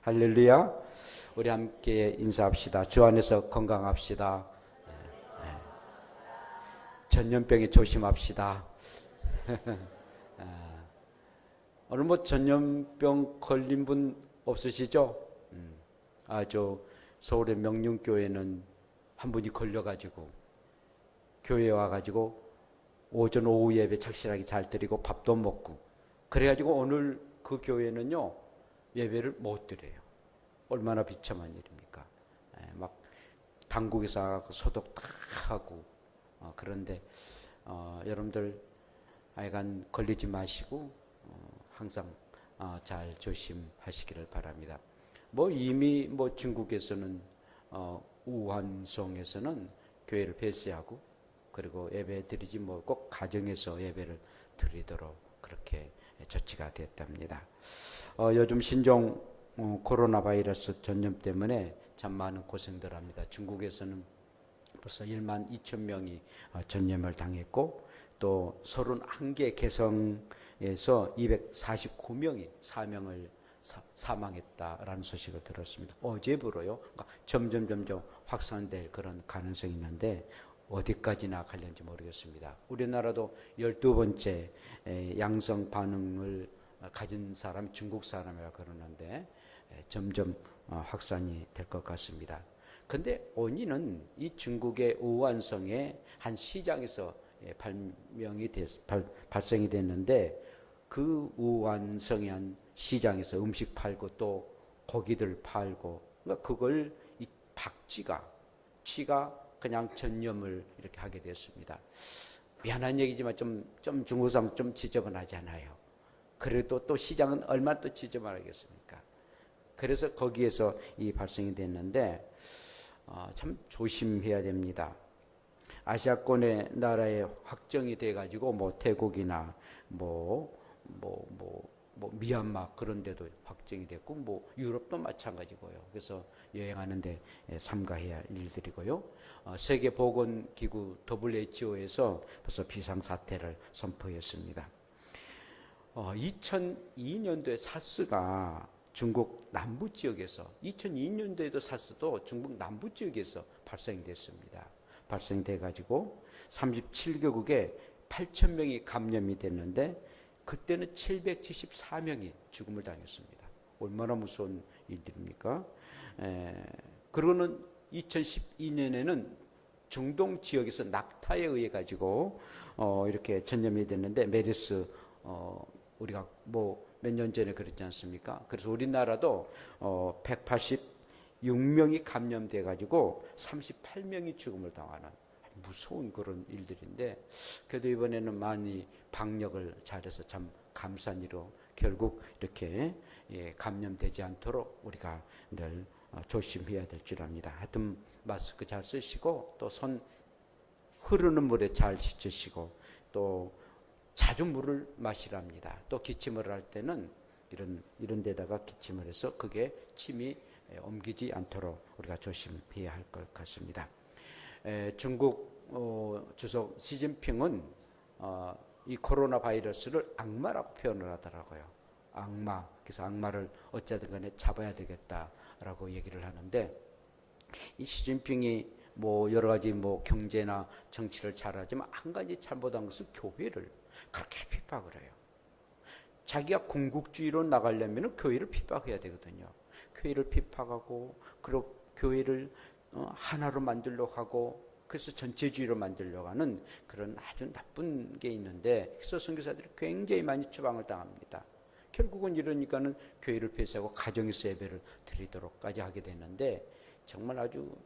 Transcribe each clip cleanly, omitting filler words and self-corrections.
할렐루야. 우리 함께 인사합시다. 주 안에서 건강합시다. 전염병에 조심합시다. 오늘 뭐 전염병 걸린 분 없으시죠? 저 서울의 명륜교회는 한 분이 걸려가지고 교회에 와가지고 오전 오후 예배 착실하게 잘 드리고 밥도 먹고 그래가지고 오늘 그 교회는요 예배를 못 드려요. 얼마나 비참한 일입니까? 막 당국에서 소독 다 하고 그런데 여러분들 하여간 걸리지 마시고 항상 잘 조심하시기를 바랍니다. 뭐 이미 뭐 중국에서는 우한성에서는 교회를 폐쇄하고 그리고 예배 드리지 뭐 꼭 가정에서 예배를 드리도록 그렇게 조치가 됐답니다. 요즘 신종 코로나 바이러스 전염 때문에 참 많은 고생들 합니다. 중국에서는 벌써 1만 2천 명이 전염을 당했고 또 31개 개성에서 249명이 사망했다라는 소식을 들었습니다. 어제부로요. 그러니까 점점 확산될 그런 가능성이 있는데 어디까지나 갈는지 모르겠습니다. 우리나라도 12번째 양성 반응을 가진 사람이 중국 사람이라고 그러는데 점점 확산이 될 것 같습니다. 근데 원인은 이 중국의 우한성의 한 시장에서 발생이 됐는데 그 우한성의 한 시장에서 음식 팔고 또 고기들 팔고 그러니까 그걸 이 쥐가 그냥 전염을 이렇게 하게 됐습니다. 미안한 얘기지만 좀 중국 사람 좀 지저분하잖아요. 그래도 또 시장은 얼마나 또 지저분하겠습니까? 그래서 거기에서 이 발생이 됐는데 참 조심해야 됩니다. 아시아권의 나라에 확정이 돼가지고 뭐 태국이나 미얀마 그런 데도 확정이 됐고 뭐 유럽도 마찬가지고요. 그래서 여행하는데 삼가해야 할 일들이고요. 세계보건기구 WHO에서 벌써 비상사태를 선포했습니다. 2002년도에 사스가 중국 남부 지역에서 2002년도에도 사스도 중국 남부 지역에서 발생됐습니다. 발생돼 가지고 37개국에 8,000명이 감염이 됐는데 그때는 774명이 죽음을 당했습니다. 얼마나 무서운 일들입니까? 그러고는 2012년에는 중동 지역에서 낙타에 의해 가지고 이렇게 전염이 됐는데 메르스 우리가 뭐 몇 년 전에 그랬지 않습니까? 그래서 우리나라도 186명이 감염돼 가지고 38명이 죽음을 당하는 무서운 그런 일들인데 그래도 이번에는 많이 방역을 잘해서 참 감사한 일로 결국 이렇게 감염되지 않도록 우리가 늘 조심해야 될 줄 압니다. 하여튼 마스크 잘 쓰시고 또 손 흐르는 물에 잘 씻으시고 또 자주 물을 마시랍니다. 또 기침을 할 때는 이런 데다가 기침을 해서 그게 침이 옮기지 않도록 우리가 조심해야 할 것 같습니다. 중국 주석 시진핑은 이 코로나 바이러스를 악마라고 표현을 하더라고요. 악마. 그래서 악마를 어찌든 간에 잡아야 되겠다라고 얘기를 하는데 이 시진핑이 뭐 여러 가지 뭐 경제나 정치를 잘하지만 한 가지 잘못한 것은 교회를 그렇게 핍박을 해요. 자기가 궁극주의로 나가려면 교회를 핍박해야 되거든요. 교회를 핍박하고 그리고 교회를 하나로 만들려고 하고 그래서 전체주의로 만들려고 하는 그런 아주 나쁜 게 있는데 그래서 선교사들이 굉장히 많이 추방을 당합니다. 결국은 이러니까는 교회를 폐쇄하고 가정에서 예배를 드리도록까지 하게 되는데 정말 아주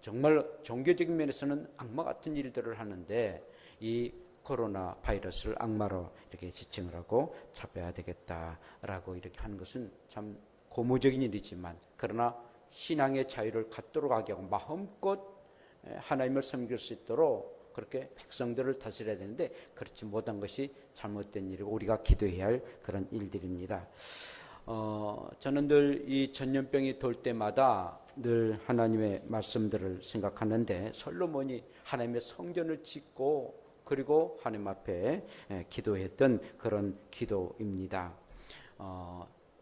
정말 종교적인 면에서는 악마 같은 일들을 하는데 이 코로나 바이러스를 악마로 이렇게 지칭을 하고 잡아야 되겠다라고 이렇게 하는 것은 참 고무적인 일이지만 그러나 신앙의 자유를 갖도록 하게 하고 마음껏 하나님을 섬길 수 있도록 그렇게 백성들을 다스려야 되는데 그렇지 못한 것이 잘못된 일이고 우리가 기도해야 할 그런 일들입니다. 저는 늘 이 전염병이 돌 때마다 늘 하나님의 말씀들을 생각하는데 솔로몬이 하나님의 성전을 짓고 그리고 하나님 앞에 기도했던 그런 기도입니다.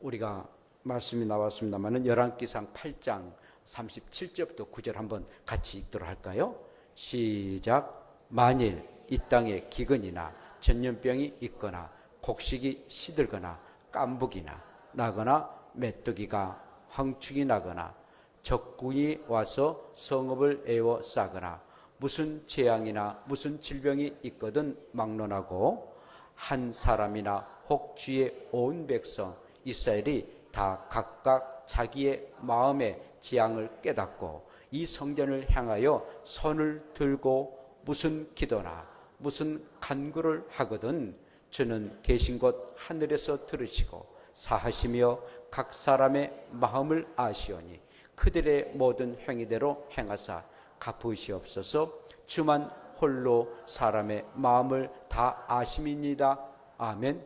우리가 말씀이 나왔습니다만은 열왕기상 8장 37절부터 9절 한번 같이 읽도록 할까요? 시작. 만일 이 땅에 기근이나 전염병이 있거나 곡식이 시들거나 깐부기나 나거나 메뚜기가 황충이 나거나 적군이 와서 성읍을 에워싸거나 무슨 재앙이나 무슨 질병이 있거든 막론하고 한 사람이나 혹 주의 온 백성 이스라엘이 다 각각 자기의 마음의 지향을 깨닫고 이 성전을 향하여 손을 들고 무슨 기도나 무슨 간구를 하거든 주는 계신 곳 하늘에서 들으시고 사하시며 각 사람의 마음을 아시오니 그들의 모든 행위대로 행하사 갚으시옵소서. 주만 홀로 사람의 마음을 다 아심이니이다. 아멘.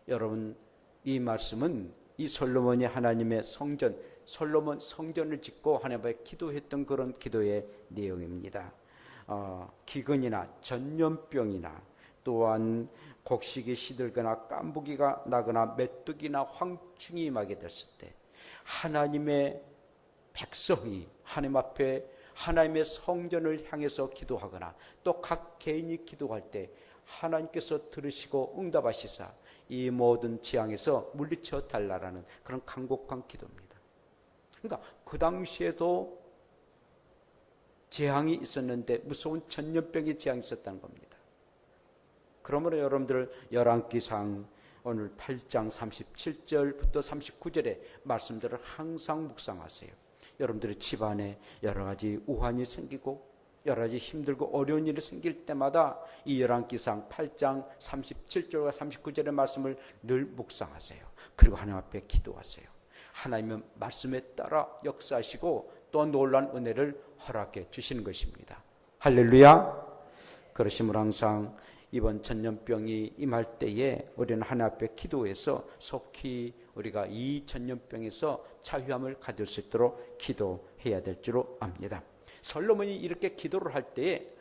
여러분, 이 말씀은 이 솔로몬이 하나님의 성전, 솔로몬 성전을 짓고 하나님 앞에 기도했던 그런 기도의 내용입니다. 기근이나 전염병이나 또한 곡식이 시들거나 깐부기가 나거나 메뚜기나 황충이 임하게 됐을 때 하나님의 백성이 하나님 앞에 하나님의 성전을 향해서 기도하거나 또 각 개인이 기도할 때 하나님께서 들으시고 응답하시사 이 모든 재앙에서 물리쳐 달라라는 그런 간곡한 기도입니다. 그러니까 그 당시에도 재앙이 있었는데 무서운 전염병의 재앙이 있었다는 겁니다. 그러므로 여러분들 열왕기상 오늘 8장 37절부터 39절의 말씀들을 항상 묵상하세요. 여러분들의 집안에 여러 가지 우환이 생기고 여러 가지 힘들고 어려운 일이 생길 때마다 이 열왕기상 8장 37절과 39절의 말씀을 늘 묵상하세요. 그리고 하나님 앞에 기도하세요. 하나님의 말씀에 따라 역사하시고 또 놀라운 은혜를 허락해 주시는 것입니다. 할렐루야. 그러심으로 항상 이번 전염병이 임할 때에 우리는 하나님 앞에 기도해서 속히 우리가 이 전염병에서 자유함을 가질 수 있도록 기도해야 될 줄로 압니다. 솔로몬이 이렇게 기도를 할 때에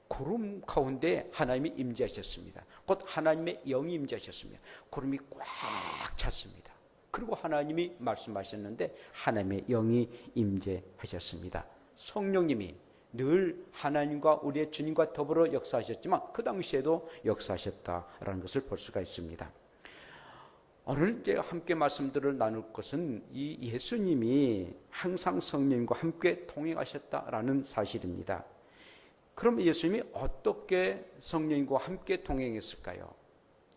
구름 가운데 하나님이 임재하셨습니다. 곧 하나님의 영이 임재하셨습니다. 구름이 꽉 찼습니다. 그리고 하나님이 말씀하셨는데 하나님의 영이 임재하셨습니다. 성령님이 늘 하나님과 우리의 주님과 더불어 역사하셨지만 그 당시에도 역사하셨다라는 것을 볼 수가 있습니다. 오늘 이제 함께 말씀들을 나눌 것은 이 예수님이 항상 성령님과 함께 동행하셨다라는 사실입니다. 그럼 예수님이 어떻게 성령님과 함께 동행했을까요?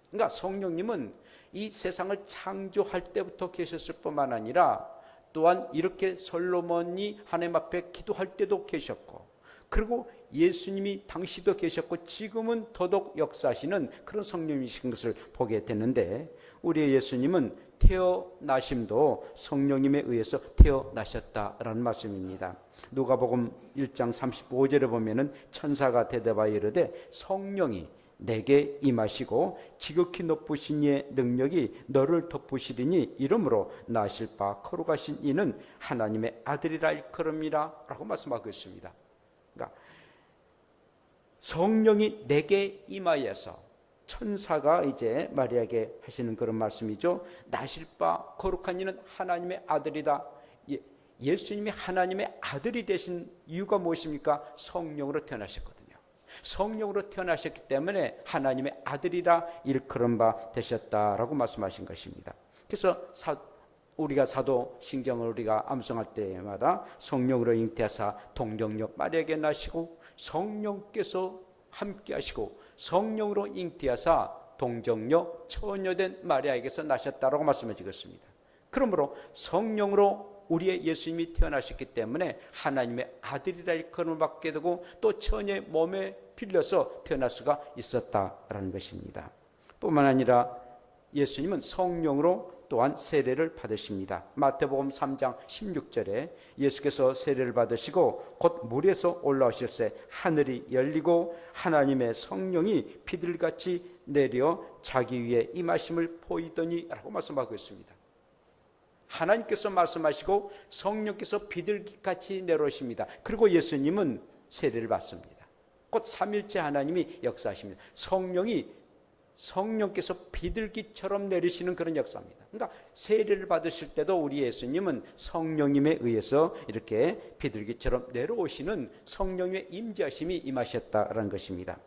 그러니까 성령님은 이 세상을 창조할 때부터 계셨을 뿐만 아니라 또한 이렇게 솔로몬이 하나님 앞에 기도할 때도 계셨고 그리고 예수님이 당시도 계셨고 지금은 더더욱 역사하시는 그런 성령이신 것을 보게 되는데 우리의 예수님은 태어나심도 성령님에 의해서 태어나셨다라는 말씀입니다. 누가복음 1장 35절에 보면은 천사가 대답하여 이르되 성령이 내게 임하시고 지극히 높으신 이의 능력이 너를 덮으시리니 이러므로 나실 바 거룩하신 이는 하나님의 아들이라 일컬음이라 라고 말씀하고 있습니다. 그러니까 성령이 내게 임하여서 천사가 이제 마리아에게 하시는 그런 말씀이죠. 나실 바 거룩한 이는 하나님의 아들이다. 예수님이 하나님의 아들이 되신 이유가 무엇입니까? 성령으로 태어나셨거든요. 성령으로 태어나셨기 때문에 하나님의 아들이라 일컬음 바 되셨다라고 말씀하신 것입니다. 그래서 우리가 사도신경을 우리가 암송할 때마다 성령으로 잉태하사 동정녀 마리아에게 나시고 성령께서 함께 하시고 성령으로 잉태하사 동정녀 처녀된 마리아에게서 나셨다라고 말씀해 주셨습니다. 그러므로 성령으로 우리의 예수님이 태어나셨기 때문에 하나님의 아들이라 일컬음을 받게 되고 또 처녀의 몸에 빌려서 태어날 수가 있었다라는 것입니다. 뿐만 아니라 예수님은 성령으로 또한 세례를 받으십니다. 마태복음 3장 16절에 예수께서 세례를 받으시고 곧 물에서 올라오실 새 하늘이 열리고 하나님의 성령이 비둘기같이 내려 자기 위에 임하심을 보이더니 라고 말씀하고 있습니다. 하나님께서 말씀하시고 성령께서 비둘기같이 내려오십니다. 그리고 예수님은 세례를 받습니다. 곧 삼일째 하나님이 역사하십니다. 성령이 성령께서 비둘기처럼 내리시는 그런 역사입니다. 그러니까 세례를 받으실 때도 우리 예수님은 성령님에 의해서 이렇게 비둘기처럼 내려오시는 성령의 임재하심이 임하셨다라는 것입니다.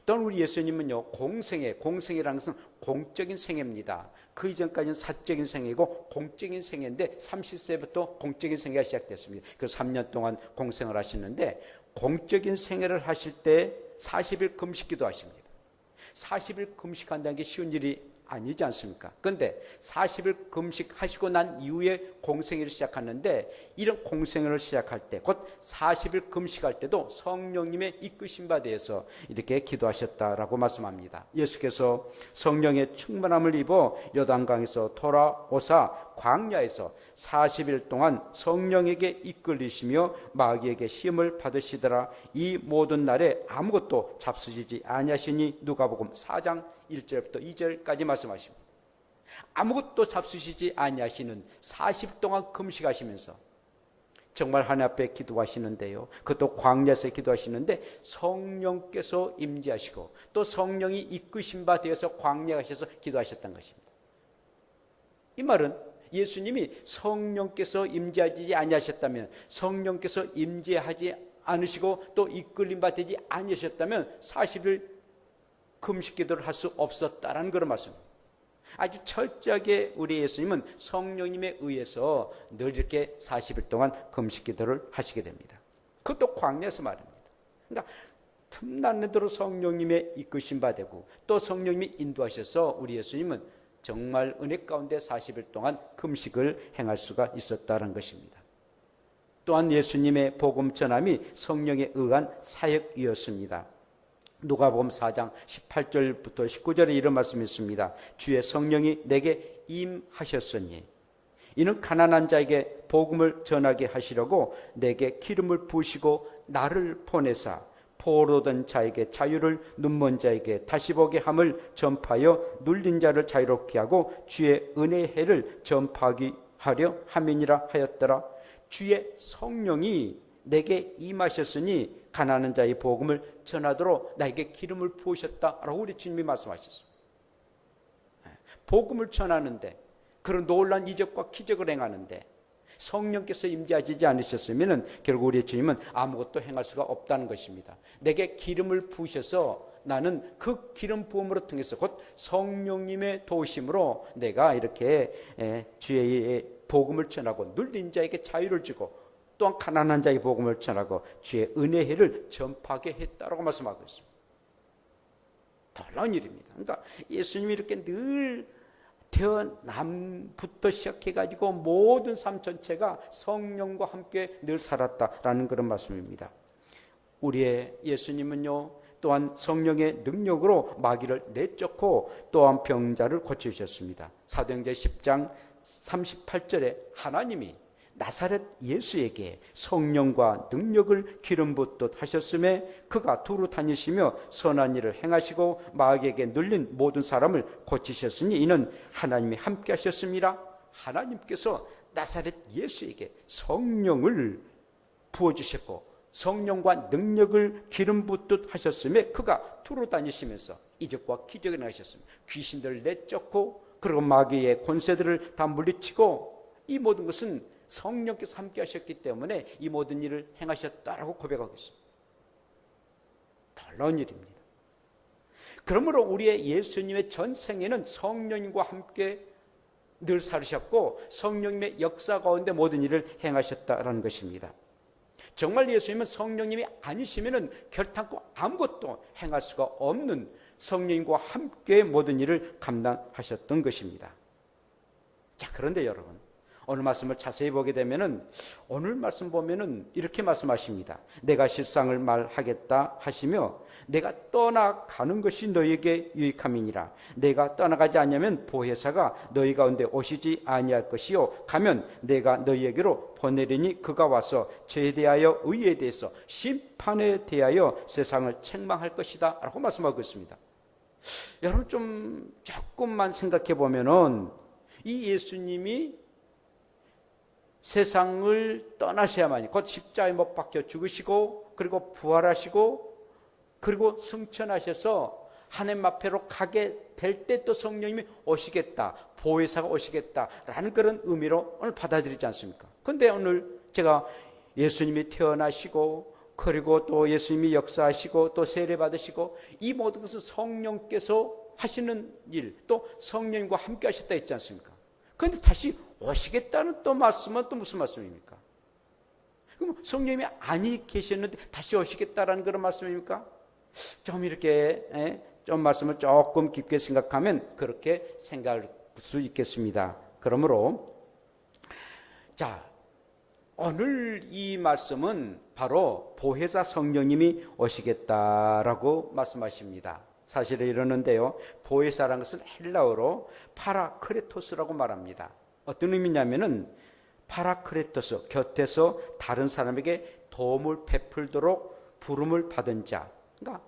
또한 우리 예수님은요, 공생이라는 것은 공적인 생애입니다. 그 이전까지는 사적인 생애고 공적인 생애인데 30세부터 공적인 생애가 시작됐습니다. 그래서 3년 동안 공생을 하시는데, 공적인 생애를 하실 때 40일 금식기도 하십니다. 40일 금식한다는 게 쉬운 일이 아니지 않습니까? 그런데 40일 금식하시고 난 이후에 공생애를 시작하는데, 이런 공생애를 시작할 때, 곧 40일 금식할 때도 성령님의 이끄신 바 대해서 이렇게 기도하셨다라고 말씀합니다. 예수께서 성령의 충만함을 입어 요단강에서 돌아오사 광야에서 40일 동안 성령에게 이끌리시며 마귀에게 시험을 받으시더라. 이 모든 날에 아무것도 잡수시지 아니하시니 누가복음 4장 1절부터 2절까지 말씀하십니다. 아무것도 잡수시지 아니하시는 40일 동안 금식하시면서 정말 하나님 앞에 기도하시는데요, 그것도 광야에서 기도하시는데 성령께서 임재하시고 또 성령이 이끄신 바 되어서 광야에 가셔서 기도하셨다는 것입니다. 이 말은 예수님이 성령께서 임재하지 아니하셨다면, 성령께서 임재하지 않으시고 또 이끌림 바 되지 아니하셨다면 40일 금식 기도를 할 수 없었다라는 그런 말씀입니다. 아주 철저하게 우리 예수님은 성령님에 의해서 늘 이렇게 40일 동안 금식 기도를 하시게 됩니다. 그것도 광야에서 말입니다. 그러니까 틈나는 대로 성령님의 이끄신 바 되고 또 성령님이 인도하셔서 우리 예수님은 정말 은혜 가운데 40일 동안 금식을 행할 수가 있었다는 것입니다. 또한 예수님의 복음 전함이 성령에 의한 사역이었습니다. 누가복음 4장 18절부터 19절에 이런 말씀이 있습니다. 주의 성령이 내게 임하셨으니 이는 가난한 자에게 복음을 전하게 하시려고 내게 기름을 부으시고 나를 보내사 포로된 자에게 자유를, 눈먼 자에게 다시 보게 함을 전파하여 눌린 자를 자유롭게 하고 주의 은혜의 해를 전파하기 하려 함이니라 하였더라. 주의 성령이 내게 임하셨으니 가난한 자의 복음을 전하도록 나에게 기름을 부으셨다라고 우리 주님이 말씀하셨습니다. 복음을 전하는데, 그런 놀라운 이적과 기적을 행하는데 성령께서 임재하지 않으셨으면 결국 우리 주님은 아무것도 행할 수가 없다는 것입니다. 내게 기름을 부으셔서 나는 그 기름 부음으로 통해서 곧 성령님의 도우심으로 내가 이렇게 주의 복음을 전하고 눌린 자에게 자유를 주고 또한 가난한 자의 복음을 전하고 주의 은혜를 전파하게 했다라고 말씀하고 있습니다. 놀라운 일입니다. 그러니까 예수님이 이렇게 늘 태어남부터 시작해가지고 모든 삶 전체가 성령과 함께 늘 살았다라는 그런 말씀입니다. 우리의 예수님은요, 또한 성령의 능력으로 마귀를 내쫓고 또한 병자를 고치셨습니다. 사도행전 10장 38절에 하나님이 나사렛 예수에게 성령과 능력을 기름 붓듯 하셨음에 그가 두루 다니시며 선한 일을 행하시고 마귀에게 눌린 모든 사람을 고치셨으니 이는 하나님이 함께 하셨습니다. 하나님께서 나사렛 예수에게 성령을 부어주셨고 성령과 능력을 기름 붓듯 하셨음에 그가 두루 다니시면서 이적과 기적을 행하셨습니다. 귀신들을 내쫓고 그리고 마귀의 권세들을 다 물리치고 이 모든 것은 성령께서 함께 하셨기 때문에 이 모든 일을 행하셨다라고 고백하고 있습니다. 놀라운 일입니다. 그러므로 우리의 예수님의 전 생애는 성령님과 함께 늘 살으셨고 성령님의 역사 가운데 모든 일을 행하셨다라는 것입니다. 정말 예수님은 성령님이 아니시면 결탄코 아무것도 행할 수가 없는 성령님과 함께 모든 일을 감당하셨던 것입니다. 자, 그런데 여러분, 오늘 말씀을 자세히 보게 되면은 오늘 말씀 보면은 이렇게 말씀하십니다. 내가 실상을 말하겠다 하시며 내가 떠나가는 것이 너희에게 유익함이니라. 내가 떠나가지 않으면 보혜사가 너희 가운데 오시지 아니할 것이요 가면 내가 너희에게로 보내리니 그가 와서 죄에 대하여 의에 대해서 심판에 대하여 세상을 책망할 것이다 라고 말씀하고 있습니다. 여러분 조금만 생각해 보면은 이 예수님이 세상을 떠나셔야만이 곧 십자가에 못 박혀 죽으시고 그리고 부활하시고 그리고 승천하셔서 하나님 앞에로 가게 될 때 또 성령님이 오시겠다, 보혜사가 오시겠다라는 그런 의미로 오늘 받아들이지 않습니까? 그런데 오늘 제가 예수님이 태어나시고 그리고 또 예수님이 역사하시고 또 세례 받으시고 이 모든 것은 성령께서 하시는 일, 또 성령님과 함께 하셨다 했지 않습니까? 그런데 다시 오시겠다는 또 말씀은 또 무슨 말씀입니까? 그럼 성령님이 아니 계셨는데 다시 오시겠다라는 그런 말씀입니까? 좀 이렇게 좀 말씀을 조금 깊게 생각하면 그렇게 생각할 수 있겠습니다. 그러므로 자, 오늘 이 말씀은 바로 보혜사 성령님이 오시겠다라고 말씀하십니다. 사실은 이러는데요, 보혜사라는 것은 헬라어로 파라크레토스라고 말합니다. 어떤 의미냐면은 파라크레토스, 곁에서 다른 사람에게 도움을 베풀도록 부름을 받은 자, 그러니까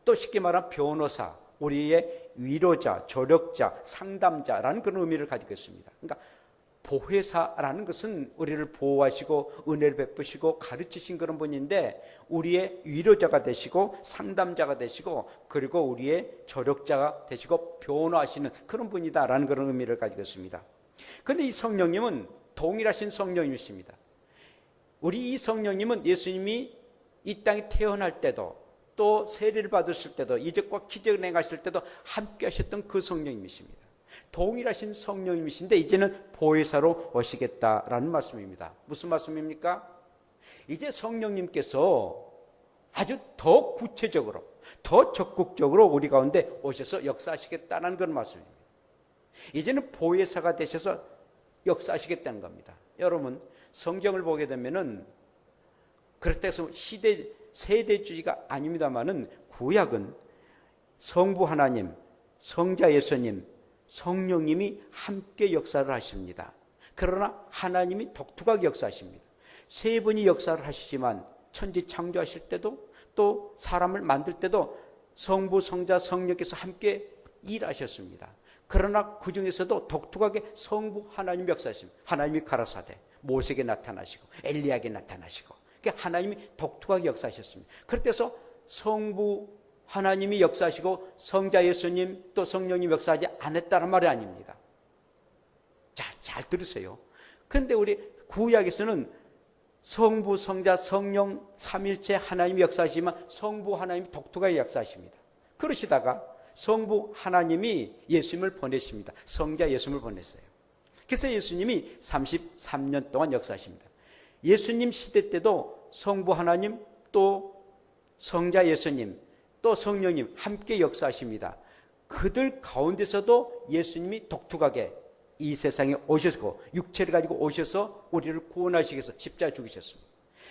또 쉽게 말하면 변호사, 우리의 위로자, 조력자, 상담자라는 그런 의미를 가지고 있습니다. 그러니까 보혜사라는 것은 우리를 보호하시고 은혜를 베푸시고 가르치신 그런 분인데 우리의 위로자가 되시고 상담자가 되시고 그리고 우리의 조력자가 되시고 변호하시는 그런 분이다라는 그런 의미를 가지고 있습니다. 그런데 이 성령님은 동일하신 성령님이십니다. 우리 이 성령님은 예수님이 이 땅에 태어날 때도 또 세례를 받으실 때도 이적과 기적을 행하실 때도 함께 하셨던 그 성령님이십니다. 동일하신 성령님이신데 이제는 보혜사로 오시겠다라는 말씀입니다. 무슨 말씀입니까? 이제 성령님께서 아주 더 구체적으로 더 적극적으로 우리 가운데 오셔서 역사하시겠다는 그런 말씀입니다. 이제는 보혜사가 되셔서 역사하시겠다는 겁니다. 여러분 성경을 보게 되면은 그렇다 해서 세대주의가 아닙니다만은 구약은 성부 하나님, 성자 예수님, 성령님이 함께 역사를 하십니다. 그러나 하나님이 독특하게 역사하십니다. 세 분이 역사를 하시지만 천지 창조하실 때도 또 사람을 만들 때도 성부, 성자, 성령께서 함께 일하셨습니다. 그러나 그 중에서도 독특하게 성부 하나님이 역사하십니다. 하나님이 가라사대, 모세에게 나타나시고 엘리야에게 나타나시고 그러니까 하나님이 독특하게 역사하셨습니다. 그렇게해서 성부 하나님이 역사하시고 성자 예수님 또 성령님 역사하지 않았다는 말이 아닙니다. 자, 잘 들으세요. 그런데 우리 구약에서는 성부, 성자, 성령 삼일체 하나님이 역사하시지만 성부 하나님이 독특하게 역사하십니다. 그러시다가 성부 하나님이 예수님을 보내십니다. 성자 예수님을 보냈어요. 그래서 예수님이 33년 동안 역사하십니다. 예수님 시대 때도 성부 하나님 또 성자 예수님 또 성령님 함께 역사하십니다. 그들 가운데서도 예수님이 독특하게 이 세상에 오셔서 육체를 가지고 오셔서 우리를 구원하시기 위해서 십자가에 죽으셨습니다.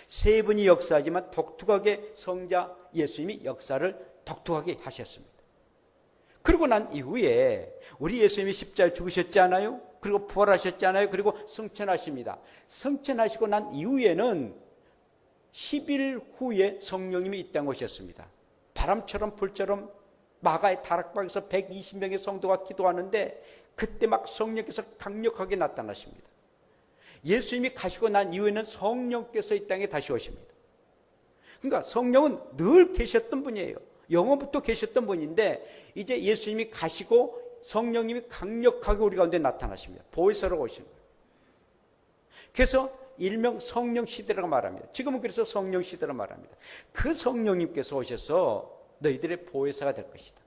세 분이 역사하지만 독특하게 성자 예수님이 역사를 독특하게 하셨습니다. 그리고 난 이후에 우리 예수님이 십자가에 죽으셨지 않아요? 그리고 부활하셨지 않아요? 그리고 승천하십니다. 승천하시고 난 이후에는 10일 후에 성령님이 이 땅에 오셨습니다. 바람처럼 불처럼 마가의 다락방에서 120명의 성도가 기도하는데 그때 막 성령께서 강력하게 나타나십니다. 예수님이 가시고 난 이후에는 성령께서 이 땅에 다시 오십니다. 그러니까 성령은 늘 계셨던 분이에요. 영원부터 계셨던 분인데 이제 예수님이 가시고 성령님이 강력하게 우리 가운데 나타나십니다. 보혜사로 오신 거예요. 그래서 일명 성령 시대라고 말합니다. 지금은 그래서 성령 시대라고 말합니다. 그 성령님께서 오셔서 너희들의 보혜사가 될 것이다.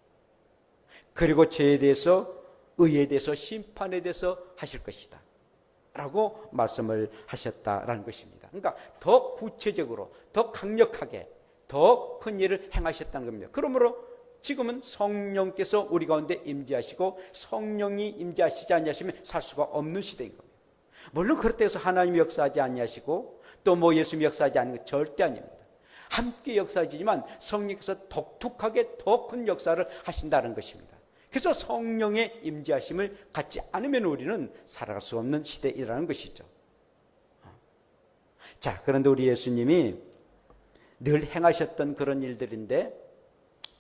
그리고 죄에 대해서 의에 대해서 심판에 대해서 하실 것이다 라고 말씀을 하셨다라는 것입니다. 그러니까 더 구체적으로 더 강력하게 더 큰 일을 행하셨다는 겁니다. 그러므로 지금은 성령께서 우리 가운데 임재하시고 성령이 임재하시지 않으시면 살 수가 없는 시대인 겁니다. 물론 그렇다고 해서 하나님이 역사하지 않으시고 또 뭐 예수님이 역사하지 않는 것 절대 아닙니다. 함께 역사하지만 성령께서 독특하게 더 큰 역사를 하신다는 것입니다. 그래서 성령의 임재하심을 갖지 않으면 우리는 살아갈 수 없는 시대이라는 것이죠. 자, 그런데 우리 예수님이 늘 행하셨던 그런 일들인데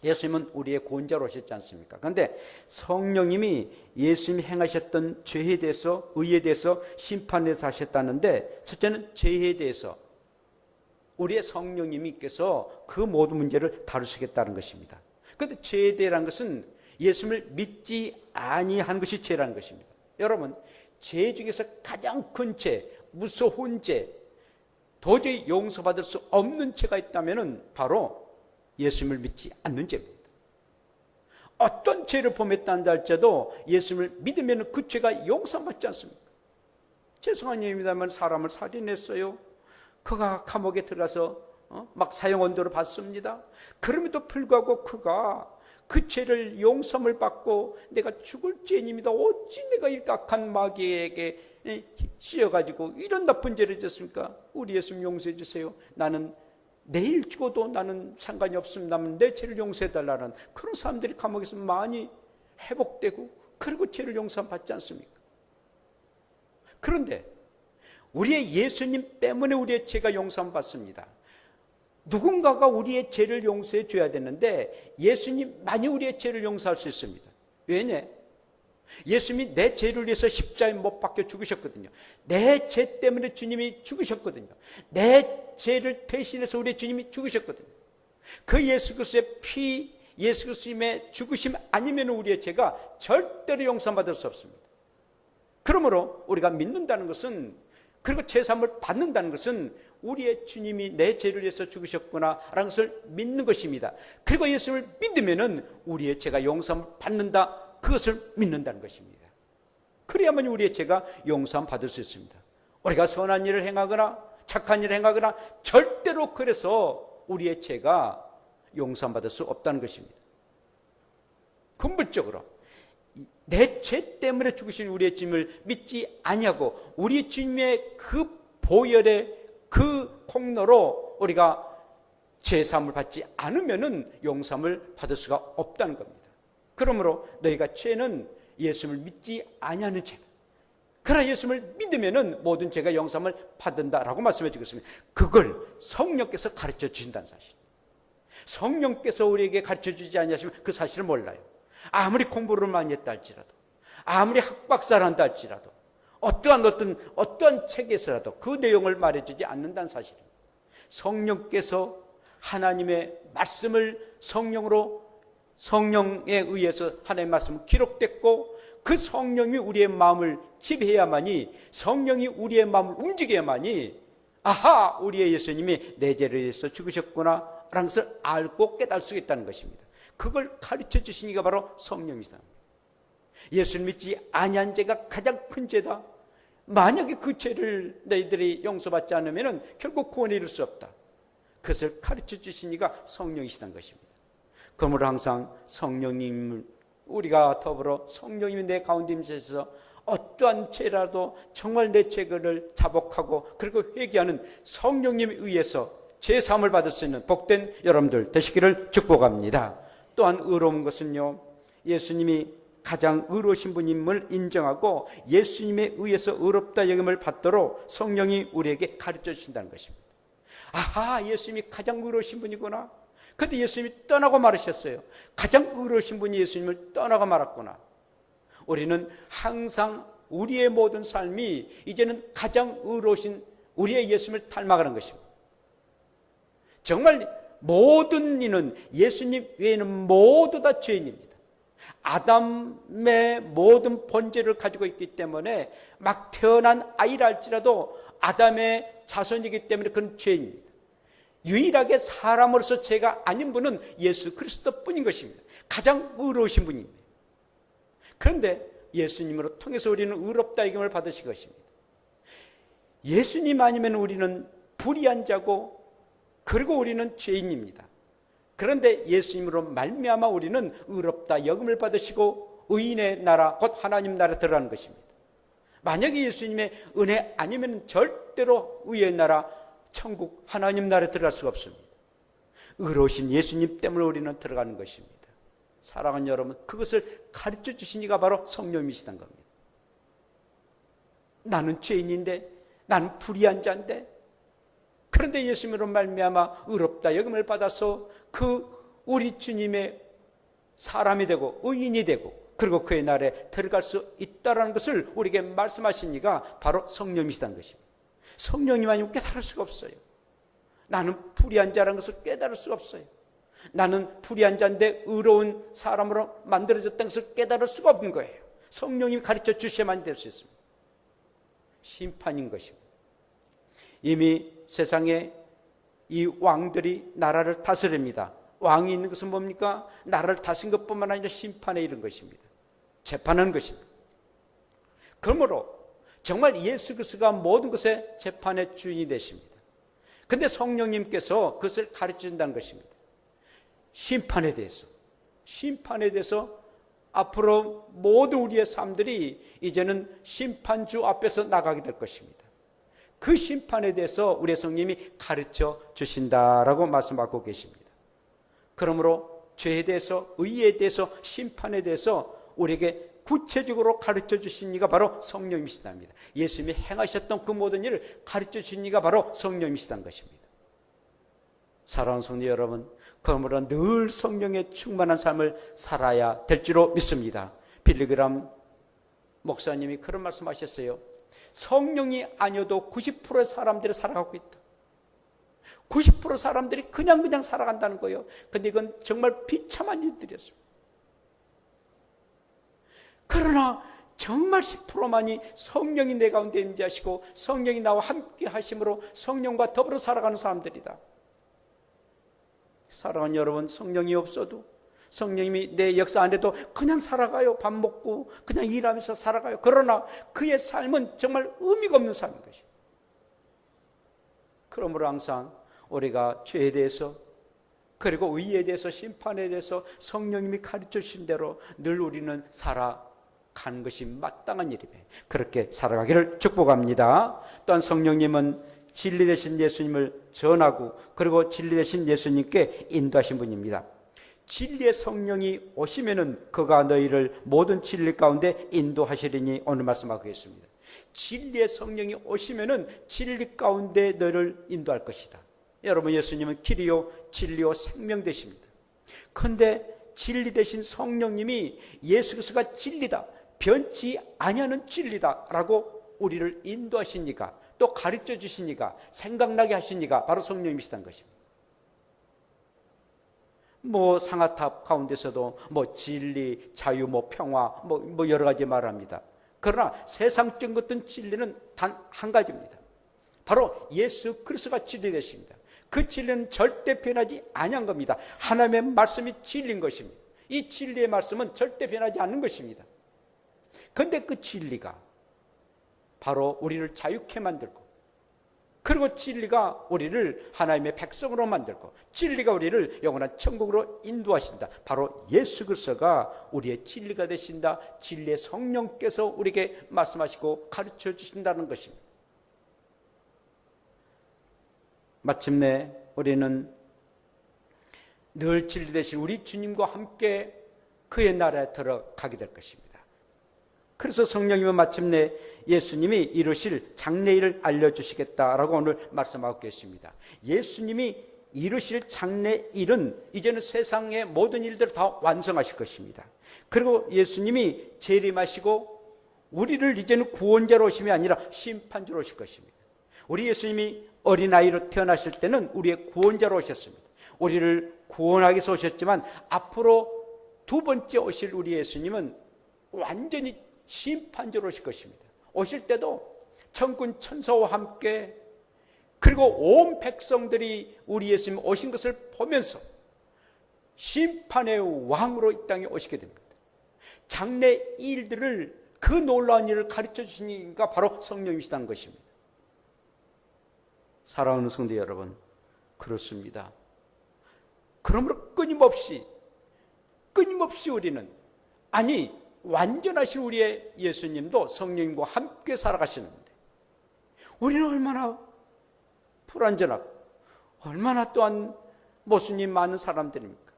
예수님은 우리의 구원자로 오셨지 않습니까? 그런데 성령님이 예수님이 행하셨던 죄에 대해서 의에 대해서 심판에 대해서 하셨다는데 첫째는 죄에 대해서 우리의 성령님께서 그 모든 문제를 다루시겠다는 것입니다. 그런데 죄대라는 것은 예수님을 믿지 아니한 것이 죄라는 것입니다. 여러분, 죄 중에서 가장 큰 죄, 무서운 죄, 도저히 용서받을 수 없는 죄가 있다면 바로 예수님을 믿지 않는 죄입니다. 어떤 죄를 범했다 할지라도 예수님을 믿으면 그 죄가 용서받지 않습니까? 죄송한 얘기입니다만 사람을 살인했어요. 그가 감옥에 들어가서 막 사형언도를 받습니다. 그럼에도 불구하고 그가 그 죄를 용서를 받고 내가 죽을 죄인입니다. 어찌 내가 이 악한 마귀에게 씌어가지고 이런 나쁜 죄를 졌습니까? 우리 예수님 용서해 주세요. 나는 내일 죽어도 나는 상관이 없습니다. 내 죄를 용서해 달라는 그런 사람들이 감옥에서 많이 회복되고 그리고 죄를 용서받지 않습니까? 그런데 우리의 예수님 때문에 우리의 죄가 용서받습니다. 누군가가 우리의 죄를 용서해 줘야 되는데 예수님만이 우리의 죄를 용서할 수 있습니다. 왜냐? 예수님이 내 죄를 위해서 십자가에 못 박혀 죽으셨거든요. 내 죄 때문에 주님이 죽으셨거든요. 내 죄를 대신해서 우리 주님이 죽으셨거든요. 그 예수 그리스도의 피, 예수 그리스도의 죽으심 아니면 우리의 죄가 절대로 용서받을 수 없습니다. 그러므로 우리가 믿는다는 것은, 그리고 제사함을 받는다는 것은 우리의 주님이 내 죄를 위해서 죽으셨구나 라는 것을 믿는 것입니다. 그리고 예수님을 믿으면 우리의 죄가 용서함을 받는다, 그것을 믿는다는 것입니다. 그래야만 우리의 죄가 용서함 받을 수 있습니다. 우리가 선한 일을 행하거나 착한 일을 행하거나 절대로 그래서 우리의 죄가 용서함 받을 수 없다는 것입니다. 근본적으로 내 죄 때문에 죽으신 우리의 주님을 믿지 아니하고 우리 주님의 그 보혈의 그 공로로 우리가 죄사함을 받지 않으면 용서함을 받을 수가 없다는 겁니다. 그러므로 너희가 죄는 예수님을 믿지 아니하는 죄다. 그러나 예수님을 믿으면 모든 죄가 용서함을 받는다라고 말씀해 주겠습니다. 그걸 성령께서 가르쳐 주신다는 사실. 성령께서 우리에게 가르쳐 주지 아니하시면 그 사실을 몰라요. 아무리 공부를 많이 했다 할지라도, 아무리 학박사를 한다 할지라도, 어떠한 책에서라도 그 내용을 말해주지 않는다는 사실입니다. 성령께서 하나님의 말씀을 성령에 의해서 하나님의 말씀은 기록됐고 그 성령이 우리의 마음을 지배해야만이, 성령이 우리의 마음을 움직여야만이 아하, 우리의 예수님이 내 죄를 위해서 죽으셨구나 라는 것을 알고 깨달을 수 있다는 것입니다. 그걸 가르쳐 주신 이가 바로 성령이시다. 예수를 믿지 아니한 죄가 가장 큰 죄다. 만약에 그 죄를 너희들이 용서받지 않으면 결국 구원에 이를 수 없다. 그것을 가르쳐 주신 이가 성령이시다는 것입니다. 그러므로 항상 성령님을 우리가 더불어 성령님이 내 가운데 임재하셔서 어떠한 죄라도 정말 내 죄를 자복하고 그리고 회개하는 성령님에 의해서 죄사함을 받을 수 있는 복된 여러분들 되시기를 축복합니다. 또한 의로운 것은요, 예수님이 가장 의로우신 분임을 인정하고 예수님에 의해서 의롭다 여김을 받도록 성령이 우리에게 가르쳐 주신다는 것입니다. 아하, 예수님이 가장 의로우신 분이구나. 그런데 예수님이 떠나고 말으셨어요. 가장 의로우신 분이 예수님을 떠나고 말았구나. 우리는 항상 우리의 모든 삶이 이제는 가장 의로우신 우리의 예수님을 닮아가는 것입니다. 정말 모든 이는 예수님 외에는 모두 다 죄인입니다. 아담의 모든 본질을 가지고 있기 때문에 막 태어난 아이라 할지라도 아담의 자손이기 때문에 그건 죄인입니다. 유일하게 사람으로서 죄가 아닌 분은 예수 그리스도 뿐인 것입니다. 가장 의로우신 분입니다. 그런데 예수님으로 통해서 우리는 의롭다 여김을 받으실 것입니다. 예수님 아니면 우리는 불의한 자고 그리고 우리는 죄인입니다. 그런데 예수님으로 말미암아 우리는 의롭다 여김을 받으시고 의인의 나라 곧 하나님 나라에 들어가는 것입니다. 만약에 예수님의 은혜 아니면 절대로 의의 나라 천국 하나님 나라에 들어갈 수가 없습니다. 의로우신 예수님 때문에 우리는 들어가는 것입니다. 사랑하는 여러분, 그것을 가르쳐 주신 이가 바로 성령이시단 겁니다. 나는 죄인인데, 나는 불의한 자인데, 그런데 예수님으로 말미암아 의롭다 여김을 받아서 그 우리 주님의 사람이 되고 의인이 되고 그리고 그의 나라에 들어갈 수 있다는 것을 우리에게 말씀하신 이가 바로 성령이시다는 것입니다. 성령님 아니면 깨달을 수가 없어요. 나는 불의한 자라는 것을 깨달을 수가 없어요. 나는 불의한 자인데 의로운 사람으로 만들어졌다는 것을 깨달을 수가 없는 거예요. 성령님이 가르쳐 주셔야만 될 수 있습니다. 심판인 것입니다. 이미 세상에 이 왕들이 나라를 다스립니다. 왕이 있는 것은 뭡니까? 나라를 다스린 것뿐만 아니라 심판에 이른 것입니다. 재판하는 것입니다. 그러므로 정말 예수 그리스도가 모든 것의 재판의 주인이 되십니다. 그런데 성령님께서 그것을 가르쳐 준다는 것입니다. 심판에 대해서 앞으로 모두 우리의 삶들이 이제는 심판주 앞에서 나가게 될 것입니다. 그 심판에 대해서 우리의 성령님이 가르쳐 주신다라고 말씀하고 계십니다. 그러므로 죄에 대해서, 의에 대해서, 심판에 대해서 우리에게 구체적으로 가르쳐 주신 이가 바로 성령님이시답니다. 예수님이 행하셨던 그 모든 일을 가르쳐 주신 이가 바로 성령님이시다는 것입니다. 사랑하는 성도 여러분, 그러므로 늘 성령에 충만한 삶을 살아야 될 줄로 믿습니다. 빌리그람 목사님이 그런 말씀하셨어요. 성령이 아니어도 90%의 사람들이 살아가고 있다. 90% 사람들이 그냥 살아간다는 거예요. 근데 이건 정말 비참한 일들이었어요. 그러나 정말 10%만이 성령이 내 가운데 임재하시고 성령이 나와 함께 하심으로 성령과 더불어 살아가는 사람들이다. 사랑하는 여러분, 성령이 없어도, 성령님이 내 역사 안에도 그냥 살아가요. 밥 먹고 그냥 일하면서 살아가요. 그러나 그의 삶은 정말 의미가 없는 삶인 것이에요. 그러므로 항상 우리가 죄에 대해서, 그리고 의에 대해서, 심판에 대해서 성령님이 가르쳐 주신 대로 늘 우리는 살아가는 것이 마땅한 일이에요. 그렇게 살아가기를 축복합니다. 또한 성령님은 진리 되신 예수님을 전하고, 그리고 진리 되신 예수님께 인도하신 분입니다. 진리의 성령이 오시면은 그가 너희를 모든 진리 가운데 인도하시리니 오늘 말씀하고 있습니다. 진리의 성령이 오시면은 진리 가운데 너희를 인도할 것이다. 여러분, 예수님은 길이요 진리요 생명 되십니다. 그런데 진리 되신 성령님이 예수 그리스도가 진리다, 변치 아니하는 진리다라고 우리를 인도하시니까, 또 가르쳐 주시니까, 생각나게 하시니까 바로 성령님이시다는 것입니다. 상아탑 가운데서도 진리, 자유, 평화, 여러 가지 말합니다. 그러나 세상적인 것든 진리는 단 한 가지입니다. 바로 예수 그리스도가 진리 되십니다. 그 진리는 절대 변하지 아니한 겁니다. 하나님의 말씀이 진리인 것입니다. 이 진리의 말씀은 절대 변하지 않는 것입니다. 그런데 그 진리가 바로 우리를 자유케 만들고, 그리고 진리가 우리를 하나님의 백성으로 만들고, 진리가 우리를 영원한 천국으로 인도하신다. 바로 예수 그리스도가 우리의 진리가 되신다. 진리의 성령께서 우리에게 말씀하시고 가르쳐 주신다는 것입니다. 마침내 우리는 늘 진리 되신 우리 주님과 함께 그의 나라에 들어가게 될 것입니다. 그래서 성령님은 마침내 예수님이 이루실 장래일을 알려주시겠다라고 오늘 말씀하고 계십니다. 예수님이 이루실 장래일은 이제는 세상의 모든 일들을 다 완성하실 것입니다. 그리고 예수님이 재림하시고 우리를 이제는 구원자로 오심이 아니라 심판자로 오실 것입니다. 우리 예수님이 어린아이로 태어나실 때는 우리의 구원자로 오셨습니다. 우리를 구원하기 위해서 오셨지만 앞으로 두 번째 오실 우리 예수님은 완전히 심판자로 오실 것입니다. 오실 때도 천군 천사와 함께, 그리고 온 백성들이 우리 예수님 오신 것을 보면서 심판의 왕으로 이 땅에 오시게 됩니다. 장래 일들을, 그 놀라운 일을 가르쳐 주시니까 바로 성령이시다는 것입니다. 사랑하는 성도 여러분, 그렇습니다. 그러므로 끊임없이 우리는, 완전하신 우리의 예수님도 성령님과 함께 살아가시는데 우리는 얼마나 불완전하고 얼마나 또한 모순이 많은 사람들입니까?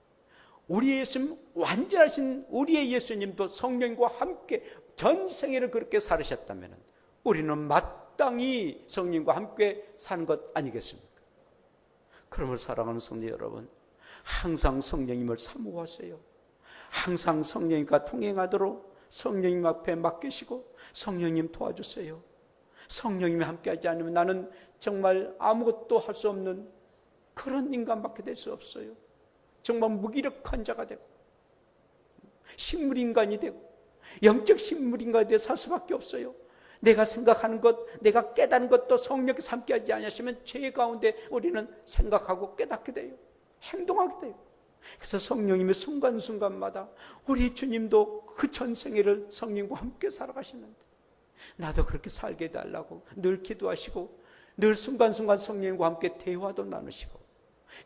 우리 예수님, 완전하신 우리의 예수님도 성령님과 함께 전생애를 그렇게 살으셨다면 우리는 마땅히 성령님과 함께 사는 것 아니겠습니까? 그러므로 사랑하는 성도 여러분, 항상 성령님을 사모하세요. 항상 성령님과 통행하도록 성령님 앞에 맡기시고, 성령님 도와주세요. 성령님이 함께하지 않으면 나는 정말 아무것도 할 수 없는 그런 인간밖에 될 수 없어요. 정말 무기력한 자가 되고 식물인간이 되고 영적 식물인간이 되어 살 수밖에 없어요. 내가 생각하는 것, 내가 깨닫는 것도 성령께서 함께하지 않으시면 죄 가운데 우리는 생각하고 깨닫게 돼요. 행동하게 돼요. 그래서 성령님이 순간순간마다 우리 주님도 그 전생애를 성령과 함께 살아가시는데 나도 그렇게 살게 해달라고 늘 기도하시고 늘 순간순간 성령님과 함께 대화도 나누시고,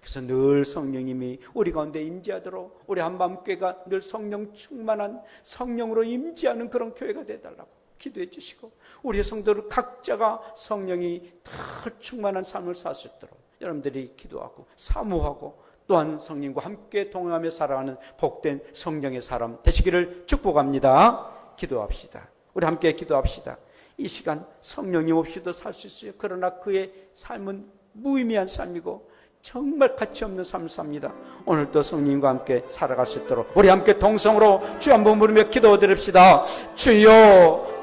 그래서 늘 성령님이 우리 가운데 임재하도록 우리 한밤교회가 늘 성령 충만한 성령으로 임재하는 그런 교회가 되어달라고 기도해 주시고, 우리의 성도들 각자가 성령이 다 충만한 삶을 살 수 있도록 여러분들이 기도하고 사모하고 또한 성령과 함께 동행하며 살아가는 복된 성령의 사람 되시기를 축복합니다. 기도합시다. 우리 함께 기도합시다. 이 시간 성령님 없이도 살 수 있어요. 그러나 그의 삶은 무의미한 삶이고 정말 가치 없는 삶을 삽니다. 오늘도 성령님과 함께 살아갈 수 있도록 우리 함께 동성으로 주여 한번 부르며 기도드립시다. 주여